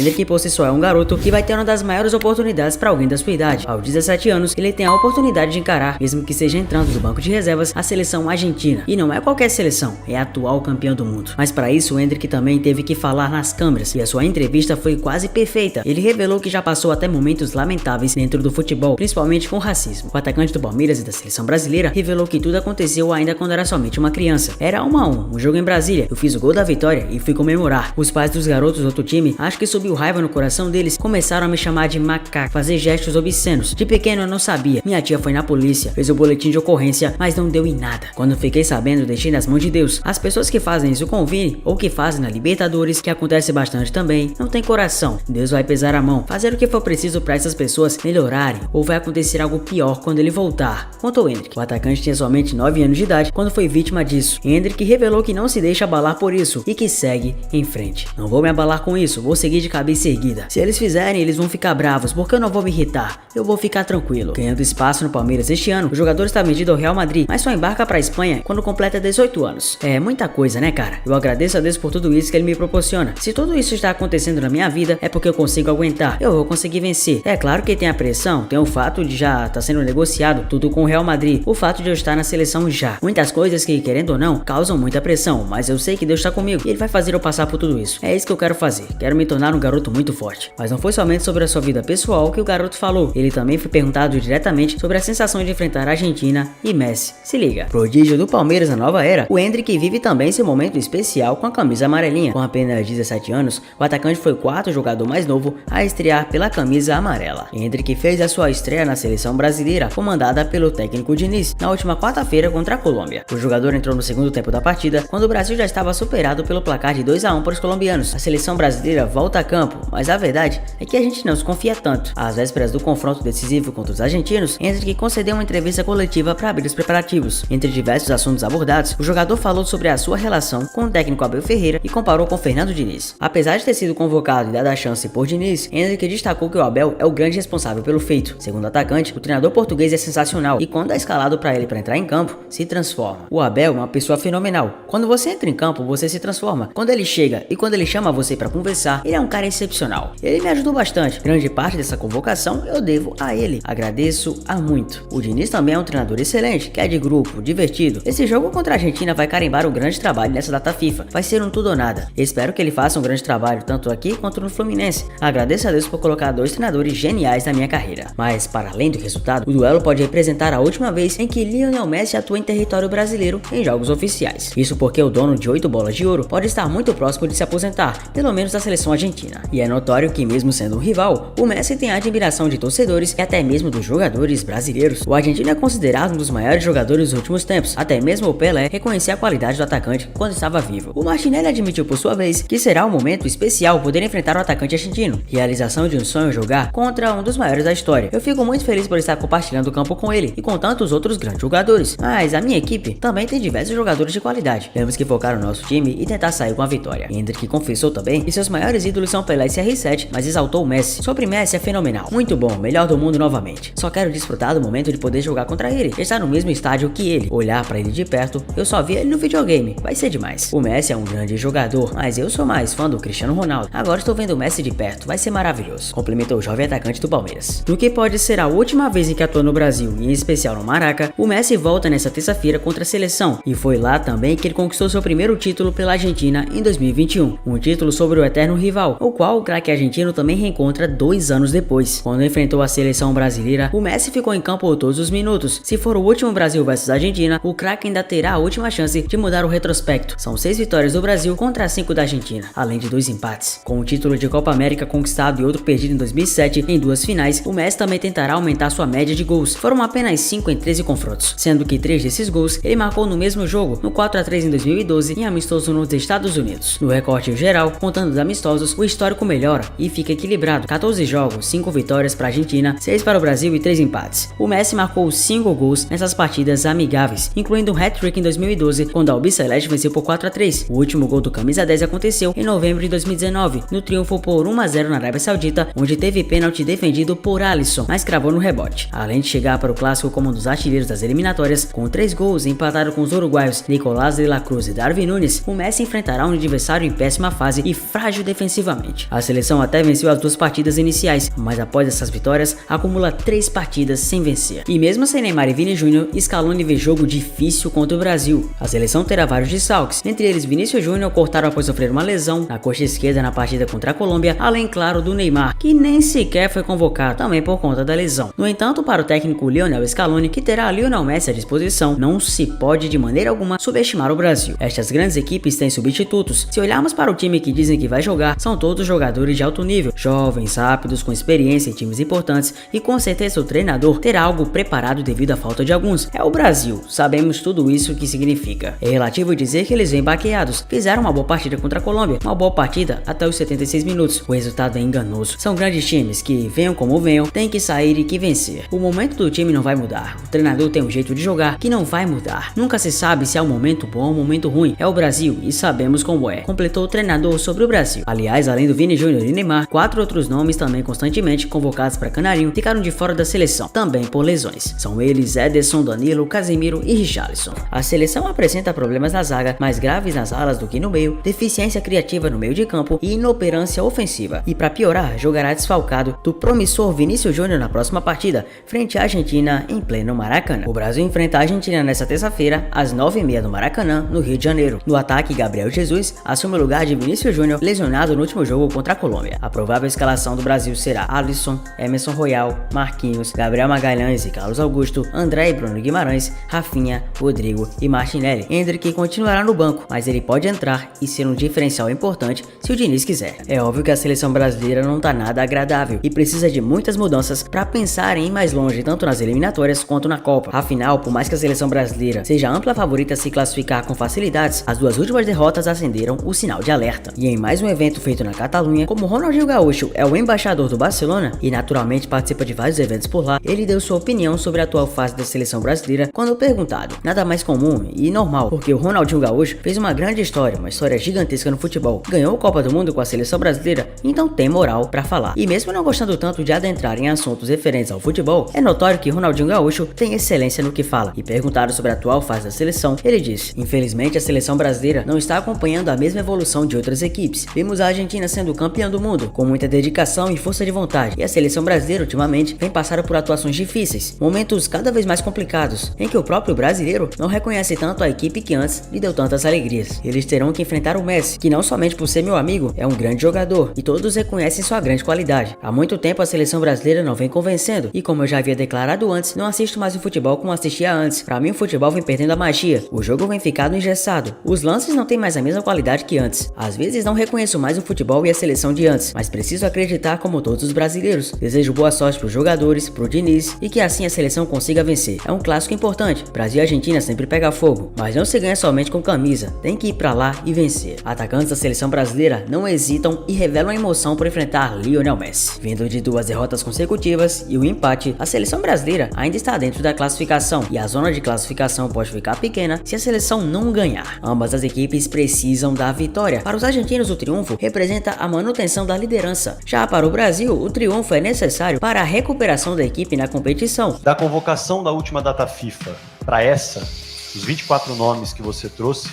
Endrick por si só é um garoto que vai ter uma das maiores oportunidades para alguém da sua idade. Aos 17 anos, ele tem a oportunidade de encarar, mesmo que seja entrando do banco de reservas, a seleção argentina. E não é qualquer seleção, é a atual campeã do mundo. Mas para isso, o Endrick também teve que falar nas câmeras, e a sua entrevista foi quase perfeita. Ele revelou que já passou até momentos lamentáveis dentro do futebol, principalmente com racismo. O atacante do Palmeiras e da seleção brasileira revelou que tudo aconteceu ainda quando era somente uma criança. Era 1-1, um jogo em Brasília. Eu fiz o gol da vitória e fui comemorar. Os pais dos garotos do outro time, acho que subiu raiva no coração deles, começaram a me chamar de macaco, fazer gestos obscenos. De pequeno eu não sabia. Minha tia foi na polícia, fez o boletim de ocorrência, mas não deu em nada. Quando fiquei sabendo, deixei nas mãos de Deus. As pessoas que fazem isso com o Vini, ou que fazem na Libertadores, que acontece bastante também, não tem coração. Deus vai pesar a mão, fazer o que for preciso para essas pessoas melhorarem, ou vai acontecer algo pior quando ele voltar, contou Endrick. O atacante tinha somente 9 anos de idade quando foi vítima disso. Endrick revelou que não se deixa abalar por isso e que segue em frente. Não vou me abalar com isso, vou seguir de cabeça erguida. Se eles fizerem, eles vão ficar bravos, porque eu não vou me irritar. Eu vou ficar tranquilo. Ganhando espaço no Palmeiras este ano, o jogador está vendido ao Real Madrid, mas só embarca para a Espanha quando completa 18 anos. É muita coisa, né, cara? Eu agradeço a Deus por tudo isso que ele me proporciona. Se tudo isso está acontecendo na minha vida, é porque eu consigo aguentar. Eu vou conseguir vencer. É claro que tem a pressão, tem o fato de já estar sendo negociado tudo com o Real Madrid, o fato de eu estar na seleção já. Muitas coisas que, querendo ou não, causam muita pressão, mas eu sei que Deus está comigo e ele vai fazer eu passar por tudo isso. É isso que eu quero fazer. Quero me tornar um garoto muito forte. Mas não foi somente sobre a sua vida pessoal que o garoto falou. Ele também foi perguntado diretamente sobre a sensação de enfrentar a Argentina e Messi. Se liga. Prodígio do Palmeiras na nova era, o Endrick vive também seu momento especial com a camisa amarelinha. Com apenas 17 anos, o atacante foi o quarto jogador mais novo a estrear pela camisa amarela. Endrick fez a sua estreia na seleção brasileira, comandada pelo técnico Diniz, na última quarta-feira contra a Colômbia. O jogador entrou no segundo tempo da partida, quando o Brasil já estava superado pelo placar de 2-1 para os colombianos. A seleção brasileira volta a campo, mas a verdade é que a gente não se confia tanto. Às vésperas do confronto decisivo contra os argentinos, Endrick concedeu uma entrevista coletiva para abrir os preparativos. Entre diversos assuntos abordados, o jogador falou sobre a sua relação com o técnico Abel Ferreira e comparou com Fernando Diniz. Apesar de ter sido convocado e dado a chance por Diniz, Endrick destacou que o Abel é o grande responsável pelo feito. Segundo o atacante, o treinador português é sensacional e quando é escalado para ele para entrar em campo, se transforma. O Abel é uma pessoa fenomenal. Quando você entra em campo, você se transforma. Quando ele chega e quando ele chama você para conversar, ele é um cara excepcional. Ele me ajudou bastante. Grande parte dessa convocação eu devo a ele. Agradeço a muito. O Diniz também é um treinador excelente, que é de grupo, divertido. Esse jogo contra a Argentina vai carimbar um grande trabalho nessa data FIFA. Vai ser um tudo ou nada. Espero que ele faça um grande trabalho tanto aqui quanto no Fluminense. Agradeço a Deus por colocar dois treinadores geniais na minha carreira. Mas para além do resultado, o duelo pode representar a última vez em que Lionel Messi atua em território brasileiro em jogos oficiais. Isso porque o dono de 8 bolas de ouro pode estar muito próximo de se aposentar, pelo menos da seleção argentina. E é notório que mesmo sendo um rival, o Messi tem a admiração de torcedores e até mesmo dos jogadores brasileiros. O argentino é considerado um dos maiores jogadores dos últimos tempos. Até mesmo o Pelé reconhecia a qualidade do atacante quando estava vivo. O Martinelli admitiu por sua vez que será um momento especial poder enfrentar o atacante argentino. Realização de um sonho jogar contra um dos maiores da história. Eu fico muito feliz por estar compartilhando o campo com ele e com tantos outros grandes jogadores. Mas a minha equipe também tem diversos jogadores de qualidade. Temos que focar no nosso time e tentar sair com a vitória. Endrick confessou também que seus maiores ídolos são Pelé e CR7, mas exaltou o Messi. Sobre Messi é fenomenal. Muito bom, melhor do mundo novamente. Só quero desfrutar do momento de poder jogar contra ele, estar no mesmo estádio que ele, olhar pra ele de perto. Eu só vi ele no videogame, vai ser demais. O Messi é um grande jogador, mas eu sou mais fã do Cristiano Ronaldo. Agora estou vendo o Messi de perto, vai ser maravilhoso, complementou o jovem atacante do Palmeiras. No que pode ser a última vez em que atua no Brasil, e em especial no Maraca, o Messi volta nessa terça-feira contra a seleção, e foi lá também que ele conquistou seu primeiro título pela Argentina em 2021, um título sobre o eterno rival, o qual o craque argentino também reencontra 2 anos depois. Quando enfrentou a seleção brasileira, o Messi ficou em campo todos os minutos. Se for o último Brasil versus Argentina, o craque ainda terá a última chance de mudar o retrospecto. São 6 vitórias do Brasil contra 5 da Argentina, além de 2 empates. Com o título de Copa América conquistado e outro perdido em 2007 em 2 finais, o Messi também tentará aumentar sua média de gols. Foram apenas 5 em 13 confrontos, sendo que 3 desses gols ele marcou no mesmo jogo, no 4-3 em 2012 em amistoso nos Estados Unidos. No recorte geral, contando os amistosos, o histórico melhora e fica equilibrado. 14 jogos, 5 vitórias para a Argentina, 6 para o Brasil e 3 empates. O Messi marcou 5 gols nessas partidas amigáveis, incluindo um hat-trick em 2012, quando a Albiceleste venceu por 4-3. O último gol do camisa 10 aconteceu em novembro de 2019, no triunfo por 1-0 na Arábia Saudita, onde teve pênalti defendido por Alisson, mas cravou no rebote. Além de chegar para o clássico como um dos artilheiros das eliminatórias, com 3 gols empatado com os uruguaios Nicolás de la Cruz e Darwin Núñez, o Messi enfrentará um adversário em péssima fase e frágil defensivamente. tranquilamente. A seleção até venceu as 2 partidas iniciais, mas após essas vitórias, acumula 3 partidas sem vencer. E mesmo sem Neymar e Vini Júnior, Scaloni vê jogo difícil contra o Brasil. A seleção terá vários desfalques, entre eles Vinícius Júnior, cortado após sofrer uma lesão na coxa esquerda na partida contra a Colômbia, além, claro, do Neymar, que nem sequer foi convocado, também por conta da lesão. No entanto, para o técnico Lionel Scaloni, que terá Lionel Messi à disposição, não se pode de maneira alguma subestimar o Brasil. Estas grandes equipes têm substitutos. Se olharmos para o time que dizem que vai jogar, são todos jogadores de alto nível, jovens, rápidos, com experiência em times importantes, e com certeza o treinador terá algo preparado devido à falta de alguns. É o Brasil, sabemos tudo isso que significa. É relativo dizer que eles vêm baqueados, fizeram uma boa partida contra a Colômbia, uma boa partida até os 76 minutos. O resultado é enganoso. São grandes times que, venham como venham, tem que sair e que vencer. O momento do time não vai mudar. O treinador tem um jeito de jogar que não vai mudar. Nunca se sabe se é um momento bom ou um momento ruim. É o Brasil e sabemos como é. Completou o treinador sobre o Brasil. Aliás, além do Vini Júnior e Neymar, 4 outros nomes também constantemente convocados para Canarinho ficaram de fora da seleção, também por lesões. São eles Ederson, Danilo, Casemiro e Richarlison. A seleção apresenta problemas na zaga, mais graves nas alas do que no meio, deficiência criativa no meio de campo e inoperância ofensiva. E para piorar, jogará desfalcado do promissor Vinícius Júnior na próxima partida, frente à Argentina em pleno Maracanã. O Brasil enfrenta a Argentina nesta terça-feira, às 9h30 no Maracanã, no Rio de Janeiro. No ataque, Gabriel Jesus assume o lugar de Vinícius Júnior, lesionado no último jogo contra a Colômbia. A provável escalação do Brasil será Alisson, Emerson Royal, Marquinhos, Gabriel Magalhães e Carlos Augusto, André e Bruno Guimarães, Rafinha, Rodrigo e Martinelli. Endrick continuará no banco, mas ele pode entrar e ser um diferencial importante se o Diniz quiser. É óbvio que a seleção brasileira não tá nada agradável e precisa de muitas mudanças para pensar em ir mais longe tanto nas eliminatórias quanto na Copa. Afinal, por mais que a seleção brasileira seja a ampla favorita a se classificar com facilidades, as 2 últimas derrotas acenderam o sinal de alerta. E em mais um evento feito na Catalunha, como Ronaldinho Gaúcho é o embaixador do Barcelona e naturalmente participa de vários eventos por lá, ele deu sua opinião sobre a atual fase da seleção brasileira quando perguntado. Nada mais comum e normal, porque o Ronaldinho Gaúcho fez uma grande história, uma história gigantesca no futebol, ganhou a Copa do Mundo com a seleção brasileira, então tem moral para falar. E mesmo não gostando tanto de adentrar em assuntos referentes ao futebol, é notório que Ronaldinho Gaúcho tem excelência no que fala. E perguntado sobre a atual fase da seleção, ele disse: infelizmente a seleção brasileira não está acompanhando a mesma evolução de outras equipes. Vimos a Argentina sendo campeã do mundo, com muita dedicação e força de vontade, e a seleção brasileira ultimamente vem passando por atuações difíceis, momentos cada vez mais complicados, em que o próprio brasileiro não reconhece tanto a equipe que antes lhe deu tantas alegrias. Eles terão que enfrentar o Messi, que não somente por ser meu amigo, é um grande jogador, e todos reconhecem sua grande qualidade. Há muito tempo a seleção brasileira não vem convencendo, e como eu já havia declarado antes, não assisto mais o futebol como assistia antes. Pra mim o futebol vem perdendo a magia, o jogo vem ficando engessado, os lances não têm mais a mesma qualidade que antes. Às vezes não reconheço mais o futebol e a seleção de antes, mas preciso acreditar como todos os brasileiros. Desejo boa sorte pros jogadores, pro Diniz, e que assim a seleção consiga vencer. É um clássico importante, Brasil e Argentina sempre pega fogo, mas não se ganha somente com camisa, tem que ir pra lá e vencer. Atacantes da seleção brasileira não hesitam e revelam a emoção por enfrentar Lionel Messi. Vindo de 2 derrotas consecutivas e o empate, a seleção brasileira ainda está dentro da classificação, e a zona de classificação pode ficar pequena se a seleção não ganhar. Ambas as equipes precisam da vitória. Para os argentinos, o triunfo representa a manutenção da liderança. Já para o Brasil, o triunfo é necessário para a recuperação da equipe na competição. Da convocação da última data FIFA para essa, os 24 nomes que você trouxe,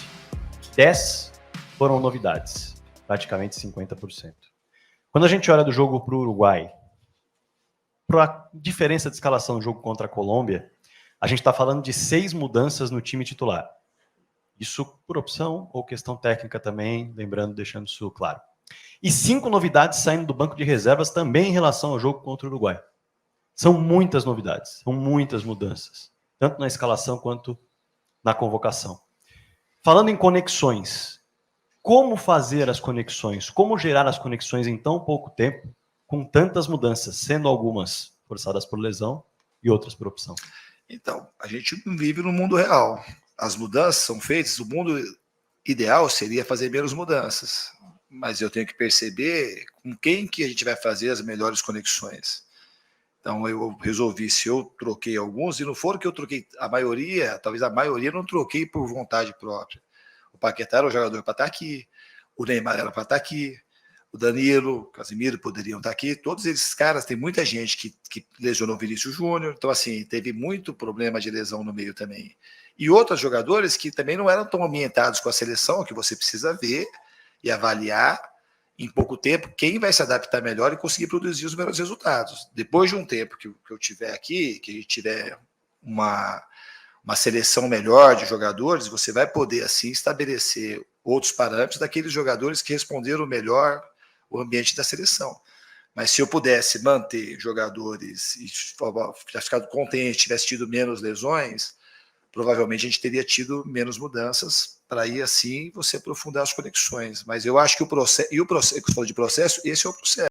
10 foram novidades, praticamente 50%. Quando a gente olha do jogo para o Uruguai, para a diferença de escalação do jogo contra a Colômbia, a gente está falando de 6 mudanças no time titular. Isso por opção ou questão técnica também, lembrando, deixando isso claro. E 5 novidades saindo do banco de reservas também em relação ao jogo contra o Uruguai. São muitas novidades, são muitas mudanças, tanto na escalação quanto na convocação. Falando em conexões, como fazer as conexões, como gerar as conexões em tão pouco tempo, com tantas mudanças, sendo algumas forçadas por lesão e outras por opção? Então, a gente vive no mundo real. As mudanças são feitas, o mundo ideal seria fazer menos mudanças, mas eu tenho que perceber com quem que a gente vai fazer as melhores conexões. Então eu resolvi, se eu troquei alguns, e não foram que eu troquei a maioria, talvez a maioria eu não troquei por vontade própria. O Paquetá era o jogador para estar aqui, o Neymar era para estar aqui, o Danilo, o Casemiro poderiam estar aqui, todos esses caras, tem muita gente que lesionou o Vinícius Júnior, então assim, teve muito problema de lesão no meio também. E outros jogadores que também não eram tão ambientados com a seleção, que você precisa ver e avaliar em pouco tempo, quem vai se adaptar melhor e conseguir produzir os melhores resultados. Depois de um tempo que eu tiver aqui, que a gente tiver uma seleção melhor de jogadores, você vai poder, assim, estabelecer outros parâmetros daqueles jogadores que responderam melhor o ambiente da seleção. Mas se eu pudesse manter jogadores e tivesse ficado contente, tivesse tido menos lesões, provavelmente a gente teria tido menos mudanças para aí, assim, você aprofundar as conexões. Mas eu acho que o processo, que você falou de processo, esse é o processo.